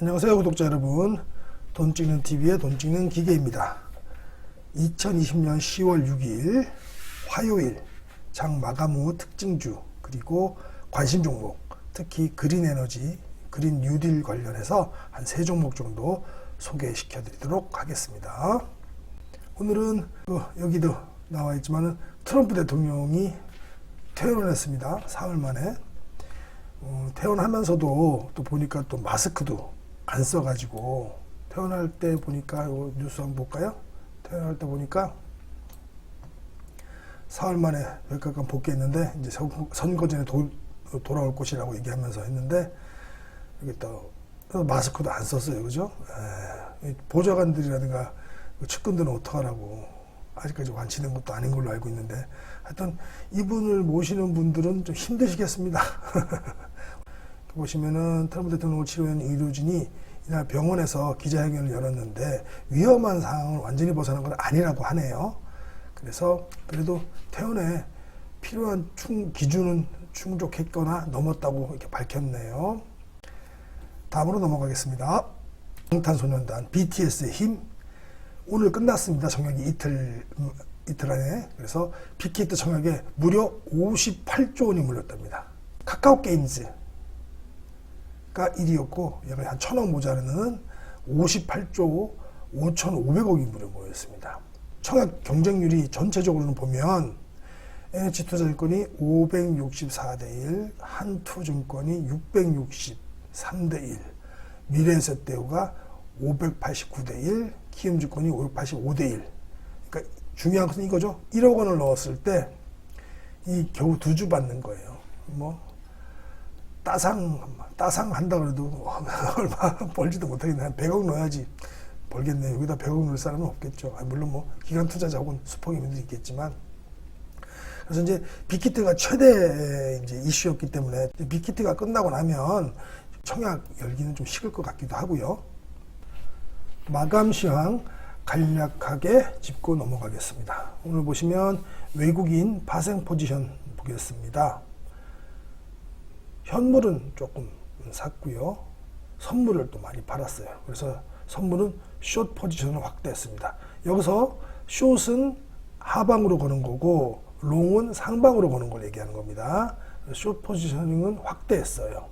안녕하세요 구독자 여러분, 돈 찍는 TV의 돈 찍는 기계입니다. 2020년 10월 6일 화요일 장 마감 후 특징주 그리고 관심 종목, 특히 그린 에너지, 그린 뉴딜 관련해서 한 3종목 정도 소개시켜 드리도록 하겠습니다. 오늘은 여기도 나와 있지만 트럼프 대통령이 퇴원을 했습니다. 사흘 만에. 퇴원하면서도 또 보니까 또 마스크도 안 써가지고, 퇴원할 때 보니까 요 뉴스 한번 볼까요? 퇴원할 때 보니까 사흘 만에 백악관 복귀했는데 이제 선거 전에 돌아올 것이라고 얘기하면서 했는데, 여기 또 마스크도 안 썼어요. 그죠? 보좌관들이라든가 측근들은 어떡하라고, 아직까지 완치된 것도 아닌 걸로 알고 있는데, 하여튼 이분을 모시는 분들은 좀 힘드시겠습니다. 보시면은 트럼프 대통령을 치료한 의료진이 이날 병원에서 기자회견을 열었는데 위험한 상황을 완전히 벗어난 건 아니라고 하네요. 그래서 그래도 퇴원에 필요한 기준은 충족했거나 넘었다고 이렇게 밝혔네요. 다음으로 넘어가겠습니다. 방탄소년단 BTS의 힘, 오늘 끝났습니다. 정액이 이틀 안에. 그래서 빅히트 정액에 무려 58조 원이 물렸답니다. 카카오 게임즈가 1위였고 얘가 한 1,000억 모자르는 58조 5,500억이 무려 모였습니다. 청약 경쟁률이 전체적으로는 보면 NH투자증권이 564대 1, 한투증권이 663대 1, 미래에셋대우가 589대 1, 키움증권이 585대 1. 그러니까 중요한 것은 이거죠. 1억 원을 넣었을 때 이 겨우 2주 받는 거예요. 뭐 따상 한다 그래도 얼마 벌지도 못하겠네. 한 100억 넣어야지 벌겠네. 여기다 100억 넣을 사람은 없겠죠. 물론 뭐 기관 투자자하고는 수폭임들이 있겠지만. 그래서 이제 빅히트가 최대 이제 이슈였기 때문에 빅히트가 끝나고 나면 청약 열기는 좀 식을 것 같기도 하고요. 마감 시황 간략하게 짚고 넘어가겠습니다. 오늘 보시면 외국인 파생 포지션 보겠습니다. 현물은 조금 샀고요. 선물을 또 많이 팔았어요. 그래서 선물은 숏 포지션을 확대했습니다. 여기서 숏은 하방으로 거는 거고 롱은 상방으로 거는 걸 얘기하는 겁니다. 숏 포지셔닝은 확대했어요.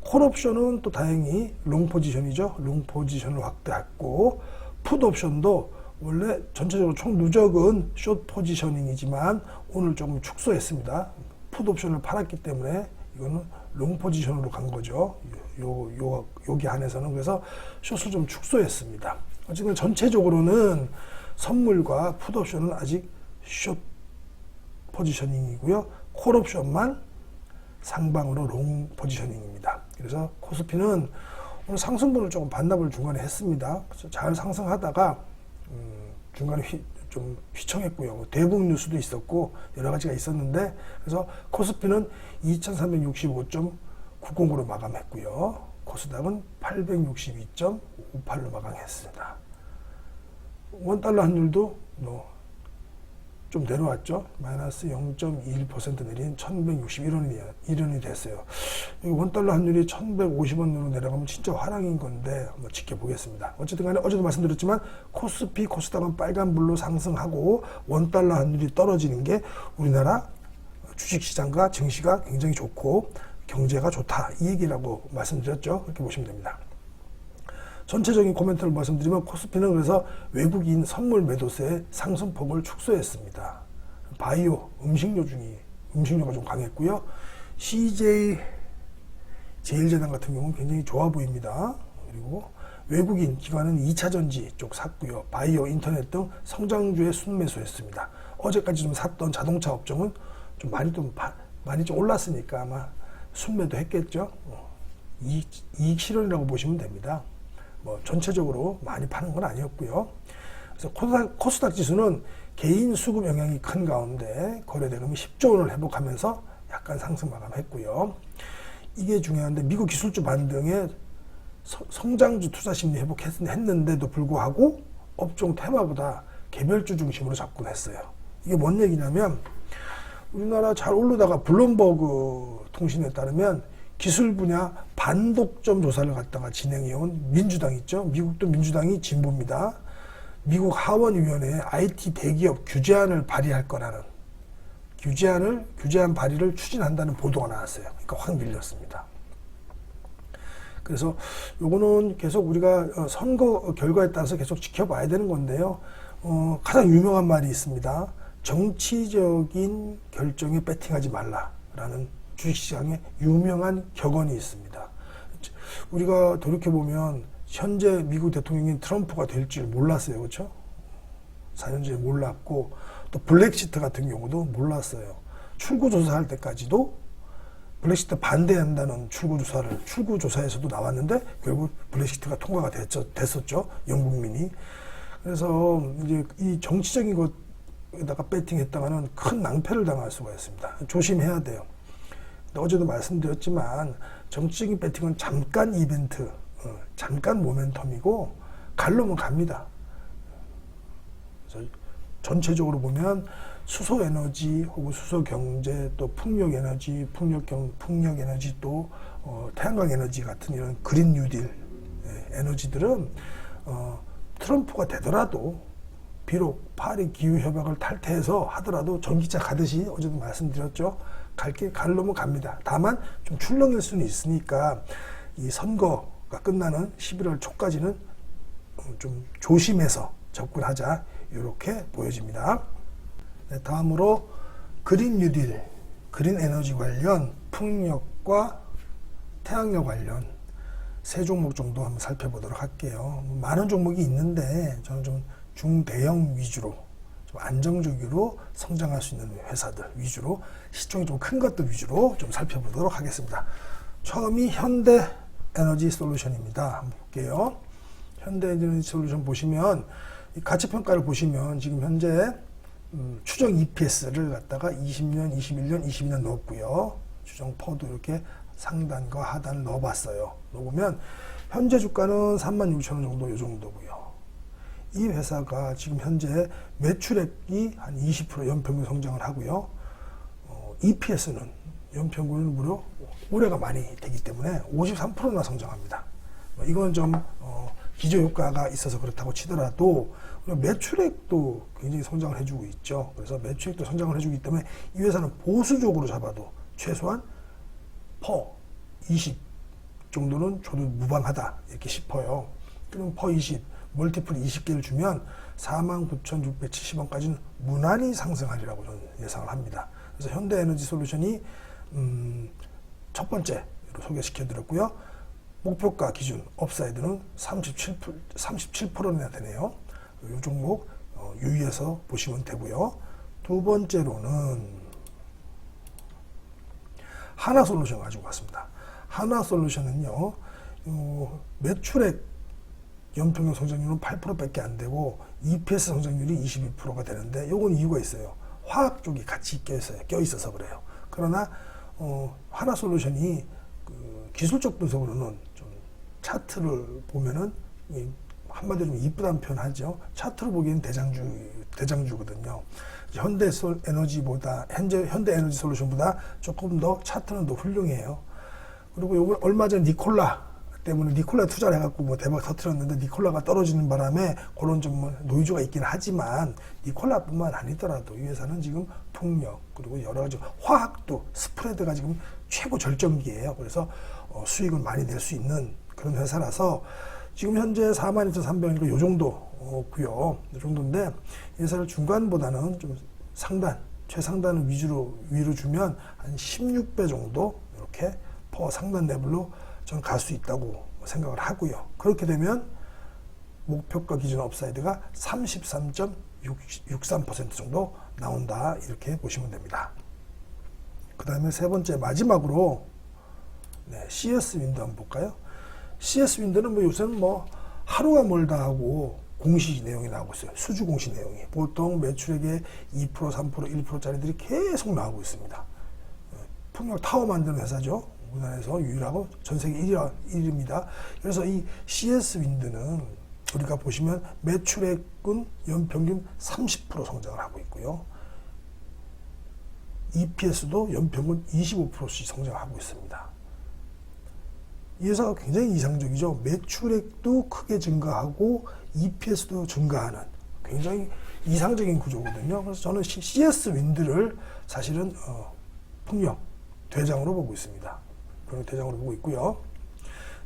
콜옵션은 또 다행히 롱 포지션이죠. 롱 포지션을 확대했고, 풋 옵션도 원래 전체적으로 총 누적은 숏 포지셔닝이지만 오늘 조금 축소했습니다. 풋 옵션을 팔았기 때문에 이거는 롱 포지션으로 간 거죠. 여기 한해서는. 그래서 숏을 좀 축소했습니다. 어쨌든 전체적으로는 선물과 풋 옵션은 아직 숏 포지셔닝이고요. 콜 옵션만 상방으로 롱 포지셔닝입니다. 그래서 코스피는 오늘 상승분을 조금 반납을 중간에 했습니다. 그래서 잘 상승하다가 중간에 좀 휘청했고요. 대북 뉴스도 있었고 여러 가지가 있었는데, 그래서 코스피는 2365.90으로 마감했고요. 코스닥은 862.58로 마감했습니다. 원달러 환율도 좀 내려왔죠. 마이너스 0.21% 내린 1161원이 됐어요. 원달러 환율이 1150원으로 내려가면 진짜 화랑인 건데 한번 지켜보겠습니다. 어쨌든 간에 어제도 말씀드렸지만 코스피, 코스닥은 빨간불로 상승하고 원달러 환율이 떨어지는 게 우리나라 주식시장과 증시가 굉장히 좋고 경제가 좋다, 이 얘기라고 말씀드렸죠. 그렇게 보시면 됩니다. 전체적인 코멘트를 말씀드리면 코스피는 그래서 외국인 선물 매도세의 상승폭을 축소했습니다. 바이오, 음식료가 좀 강했고요. CJ 제일제당 같은 경우는 굉장히 좋아 보입니다. 그리고 외국인 기관은 2차전지 쪽 샀고요. 바이오, 인터넷 등 성장주에 순매수했습니다. 어제까지 좀 샀던 자동차 업종은 좀 많이 좀 올랐으니까 아마 순매도 했겠죠. 이익 실현이라고 보시면 됩니다. 뭐 전체적으로 많이 파는 건 아니었고요. 그래서 코스닥 지수는 개인 수급 영향이 큰 가운데 거래대금이 10조 원을 회복하면서 약간 상승 마감했고요. 이게 중요한데 미국 기술주 반등에 성장주 투자 심리 회복했는데도 불구하고 업종 테마보다 개별주 중심으로 접근했어요. 이게 뭔 얘기냐면 우리나라 잘 오르다가 블룸버그 통신에 따르면 기술 분야 반독점 조사를 갖다가 진행해온 민주당 있죠. 미국도 민주당이 진보입니다. 미국 하원위원회에 IT 대기업 규제안을 발의할 거라는 규제안 발의를 추진한다는 보도가 나왔어요. 그러니까 확 밀렸습니다. 그래서 요거는 계속 우리가 선거 결과에 따라서 계속 지켜봐야 되는 건데요. 가장 유명한 말이 있습니다. 정치적인 결정에 배팅하지 말라라는 주식시장에 유명한 격언이 있습니다. 우리가 돌이켜보면 현재 미국 대통령인 트럼프가 될 줄 몰랐어요. 그렇죠? 4년 전에 몰랐고 또 블랙시트 같은 경우도 몰랐어요. 출구조사할 때까지도 블랙시트 반대한다는 출구조사에서도 나왔는데 결국 블랙시트가 통과가 됐었죠. 영국민이. 그래서 이제 이 정치적인 것에다가 배팅했다가는 큰 낭패를 당할 수가 있습니다. 조심해야 돼요. 어제도 말씀드렸지만 정치적인 배팅은 잠깐 이벤트, 잠깐 모멘텀이고 갈로면 갑니다. 그래서 전체적으로 보면 수소에너지 혹은 수소경제 또 풍력에너지, 풍력에너지 또 태양광 에너지 같은 이런 그린 뉴딜 에너지들은 트럼프가 되더라도 비록 파리 기후협약을 탈퇴해서 하더라도 전기차 가듯이 어제도 말씀드렸죠. 갈 놈은 갑니다. 다만 좀 출렁일 수는 있으니까 이 선거가 끝나는 11월 초까지는 좀 조심해서 접근하자 이렇게 보여집니다. 네, 다음으로 그린 뉴딜, 그린 에너지 관련 풍력과 태양력 관련 세 종목 정도 한번 살펴보도록 할게요. 많은 종목이 있는데 저는 좀 중대형 위주로 좀 안정적으로 성장할 수 있는 회사들 위주로 시총이 좀 큰 것들 위주로 좀 살펴보도록 하겠습니다. 처음이 현대에너지솔루션입니다. 한번 볼게요. 현대에너지솔루션 보시면 이 가치평가를 보시면 지금 현재 추정 EPS를 갖다가 20년, 21년, 22년 넣었고요. 추정 퍼도 이렇게 상단과 하단을 넣어봤어요. 넣어보면 현재 주가는 36,000원 정도 이 정도고요. 이 회사가 지금 현재 매출액이 한 20% 연평균 성장을 하고요. EPS는 연평균은 무려 올해가 많이 되기 때문에 53%나 성장합니다. 이건 좀 기저효과가 있어서 그렇다고 치더라도 매출액도 굉장히 성장을 해주고 있죠. 그래서 매출액도 성장을 해주기 때문에 이 회사는 보수적으로 잡아도 최소한 퍼 20 정도는 줘도 무방하다 이렇게 싶어요. 그럼 퍼 20 멀티플 20개를 주면 49,670원까지는 무난히 상승하리라고 저는 예상을 합니다. 그래서 현대에너지솔루션이 첫 번째로 소개시켜드렸고요. 목표가 기준 업사이드는 37%나 되네요. 이 종목 유의해서 보시면 되고요. 두 번째로는 하나솔루션 가지고 왔습니다. 하나솔루션은요, 매출액 연평균 성장률은 8%밖에 안 되고 EPS 성장률이 22%가 되는데 요건 이유가 있어요. 화학 쪽이 같이 껴있어서 그래요. 그러나 하나솔루션이 기술적 분석으로는 좀 차트를 보면은 한마디로 좀 이쁘다는 표현 하죠. 차트로 보기에는 대장주거든요. 현대에너지솔루션보다 조금 더 차트는 더 훌륭해요. 그리고 요번 얼마 전 니콜라 때문에 니콜라 투자를 해갖고 뭐 대박 터뜨렸는데 니콜라가 떨어지는 바람에 그런 좀 노이즈가 있긴 하지만 니콜라뿐만 아니더라도 이 회사는 지금 풍력 그리고 여러 가지 화학도 스프레드가 지금 최고 절정기예요. 그래서 수익을 많이 낼 수 있는 그런 회사라서 지금 현재 42,300원이니까 요 정도고요. 이 정도인데 이 회사를 중간보다는 좀 상단, 최상단을 위로 주면 한 16배 정도 이렇게 퍼 상단 레벨로 저는 갈 수 있다고 생각을 하고요. 그렇게 되면 목표가 기준 업사이드가 33.63% 정도 나온다 이렇게 보시면 됩니다. 그 다음에 세 번째 마지막으로 CS 윈드 한번 볼까요? CS 윈드는 뭐 요새는 뭐 하루가 멀다 하고 공시 내용이 나오고 있어요. 수주 공시 내용이 보통 매출액의 2%, 3%, 1%짜리들이 계속 나오고 있습니다. 풍력 타워 만드는 회사죠. 우리나라에서 유일하고 전 세계 1위입니다. 그래서 이 CS 윈드는 우리가 보시면 매출액은 연평균 30% 성장을 하고 있고요. EPS도 연평균 25%씩 성장하고 있습니다. 이 회사가 굉장히 이상적이죠. 매출액도 크게 증가하고 EPS도 증가하는 굉장히 이상적인 구조거든요. 그래서 저는 CS 윈드를 사실은 풍력 대장으로 보고 있습니다. 풍력 대장으로 보고 있고요.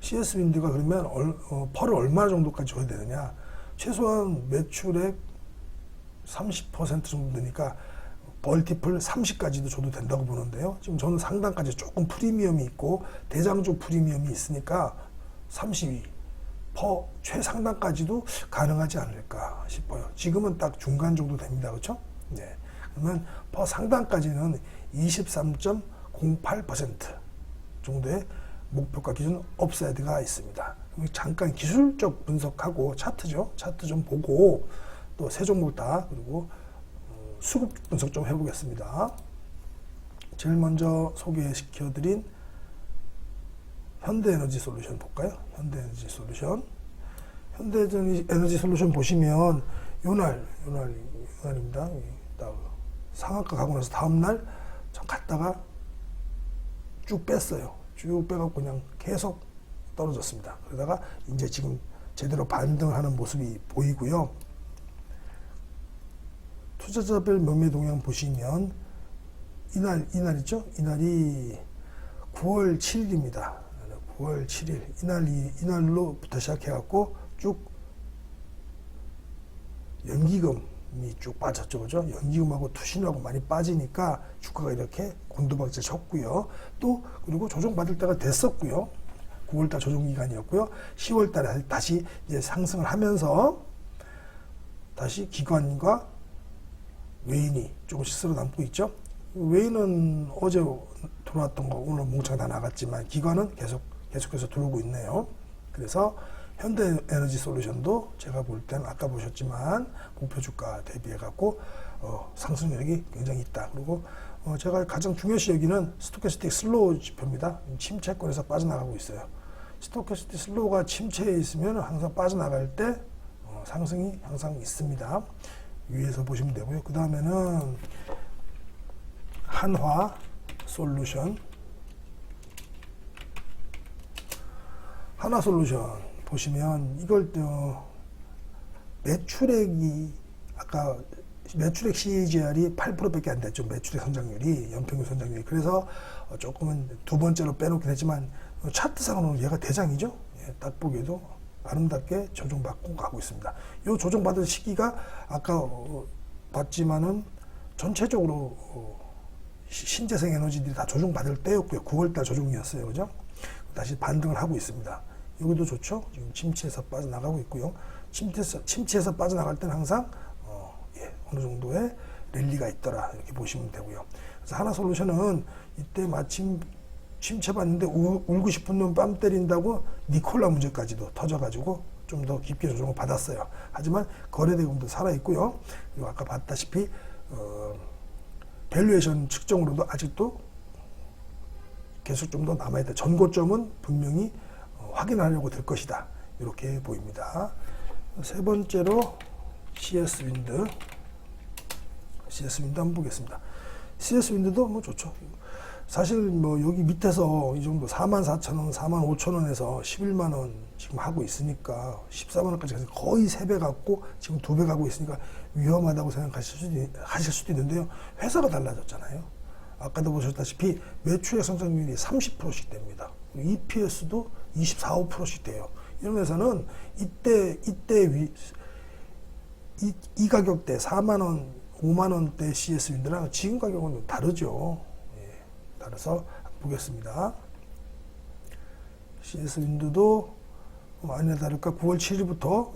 CS 윈드가 그러면 펄을 얼마 정도까지 줘야 되느냐? 최소한 매출액 30% 정도 되니까 멀티플 30까지도 줘도 된다고 보는데요. 지금 저는 상단까지 조금 프리미엄이 있고 대장주 프리미엄이 있으니까 32 퍼 최상단까지도 가능하지 않을까 싶어요. 지금은 딱 중간 정도 됩니다. 그렇죠? 네. 그러면 퍼 상단까지는 23.08% 정도의 목표가 기준 업사이드가 있습니다. 잠깐 기술적 분석하고 차트죠. 차트 좀 보고 또 세 종목 다 그리고 수급 분석 좀 해보겠습니다. 제일 먼저 소개시켜드린 현대에너지솔루션 볼까요? 현대에너지솔루션. 현대에너지솔루션 보시면 요날입니다. 상한가 가고 나서 다음날 갔다가 쭉 뺐어요. 쭉 빼갖고 그냥 계속 떨어졌습니다. 그러다가 이제 지금 제대로 반등하는 모습이 보이고요. 투자자별 매매 동향 보시면 이날 있죠? 이날이 9월 7일입니다. 9월 7일 이날로부터 시작해갖고 쭉 연기금이 쭉 빠졌죠, 그죠? 연기금하고 투신하고 많이 빠지니까 주가가 이렇게 곤두박질 쳤고요. 또 그리고 조정 받을 때가 됐었고요. 9월달 조정 기간이었고요. 10월달에 다시 이제 상승을 하면서 다시 기관과 외인이 조금씩 쓸어남고 있죠. 외인은 어제 들어왔던 거 오늘 몽창 다 나갔지만 기관은 계속해서 들어오고 있네요. 그래서 현대에너지솔루션도 제가 볼 때는 아까 보셨지만 목표 주가 대비해 갖고 상승력이 굉장히 있다. 그리고 제가 가장 중요시 여기는 스토캐스틱 슬로우 지표입니다. 침체권에서 빠져나가고 있어요. 스토캐스틱 슬로우가 침체에 있으면 항상 빠져나갈 때 상승이 항상 있습니다. 위에서 보시면 되고요. 그 다음에는 한화솔루션. 한화솔루션 보시면 이걸 매출액이 아까 매출액 CAGR이 8%밖에 안 됐죠. 매출액 성장률이 연평균 성장률이. 그래서 조금은 두 번째로 빼놓긴 했지만 차트상으로는 얘가 대장이죠. 예, 딱 보기에도 아름답게 조정받고 가고 있습니다. 이 조정받을 시기가 아까 봤지만은 전체적으로 신재생 에너지들이 다 조정받을 때였고요. 9월달 조정이었어요. 그죠? 다시 반등을 하고 있습니다. 여기도 좋죠? 지금 침체에서 빠져나가고 있고요. 침체에서 빠져나갈 때는 항상 어느 정도의 랠리가 있더라. 이렇게 보시면 되고요. 그래서 하나솔루션은 이때 마침 침체 봤는데 울고 싶은 놈 뺨 때린다고 니콜라 문제까지도 터져가지고 좀 더 깊게 조정을 받았어요. 하지만 거래대금도 살아있고요. 그리고 아까 봤다시피 밸류에이션 측정으로도 아직도 계속 좀 더 남아있다. 전고점은 분명히 확인하려고 될 것이다. 이렇게 보입니다. 세 번째로 CS 윈드 한번 보겠습니다. CS 윈드도 뭐 좋죠. 사실 뭐 여기 밑에서 이 정도 44,000원, 45,000원에서 11만원 지금 하고 있으니까 14만원까지 거의 3배 갖고 지금 2배 가고 있으니까 위험하다고 생각하실 수도 있는데요. 회사가 달라졌잖아요. 아까도 보셨다시피 매출액 성장률이 30%씩 됩니다. EPS도 24, 5%씩 돼요. 이런 회사는 이 가격대 4만원, 5만원대 CS 윈드랑 지금 가격은 다르죠. 따라서 보겠습니다. CS 윈드도 아니나 다를까 9월 7일부터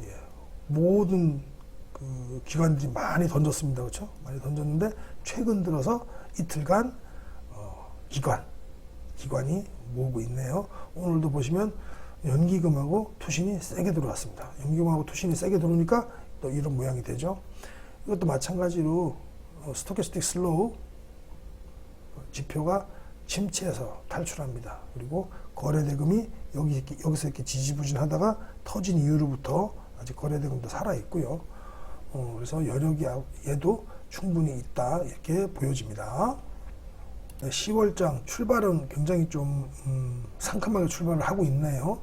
모든 그 기관들이 많이 던졌습니다. 그렇죠? 많이 던졌는데 최근 들어서 이틀간 기관이 모으고 있네요. 오늘도 보시면 연기금하고 투신이 세게 들어왔습니다. 연기금하고 투신이 세게 들어오니까 또 이런 모양이 되죠. 이것도 마찬가지로 스토캐스틱 슬로우 지표가 침체에서 탈출합니다. 그리고 거래대금이 여기서 이렇게 지지부진하다가 터진 이후로부터 아직 거래대금도 살아있고요. 그래서 여력이 얘도 충분히 있다 이렇게 보여집니다. 10월장 출발은 굉장히 좀 상큼하게 출발을 하고 있네요.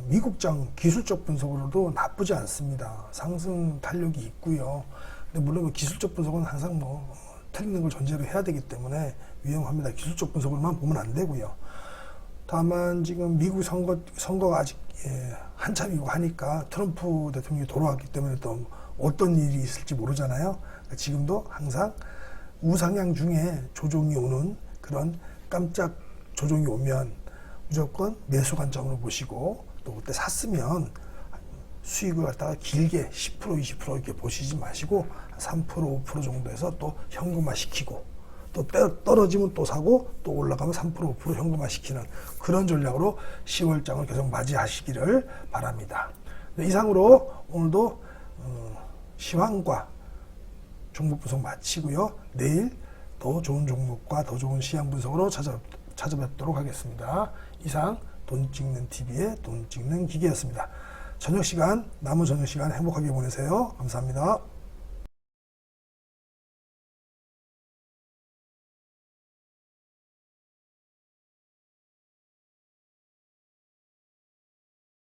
미국장 기술적 분석으로도 나쁘지 않습니다. 상승 탄력이 있고요. 근데 물론 기술적 분석은 항상 틀리는 걸 전제로 해야 되기 때문에 위험합니다. 기술적 분석으로만 보면 안 되고요. 다만 지금 미국 선거가 아직 한참이고 하니까 트럼프 대통령이 돌아왔기 때문에 또 어떤 일이 있을지 모르잖아요. 그러니까 지금도 항상 우상향 중에 조정이 오는 그런 깜짝 조정이 오면 무조건 매수 관점으로 보시고, 또 그때 샀으면 수익을 갖다가 길게 10% 20% 이렇게 보시지 마시고 3% 5% 정도에서 또 현금화 시키고, 또 떨어지면 또 사고 또 올라가면 3% 5% 현금화 시키는 그런 전략으로 10월장을 계속 맞이하시기를 바랍니다. 이상으로 오늘도 시황과 종목 분석 마치고요. 내일 더 좋은 종목과 더 좋은 시황 분석으로 찾아뵙도록 하겠습니다. 이상 돈 찍는 TV의 돈 찍는 기계였습니다. 남은 저녁 시간 행복하게 보내세요. 감사합니다.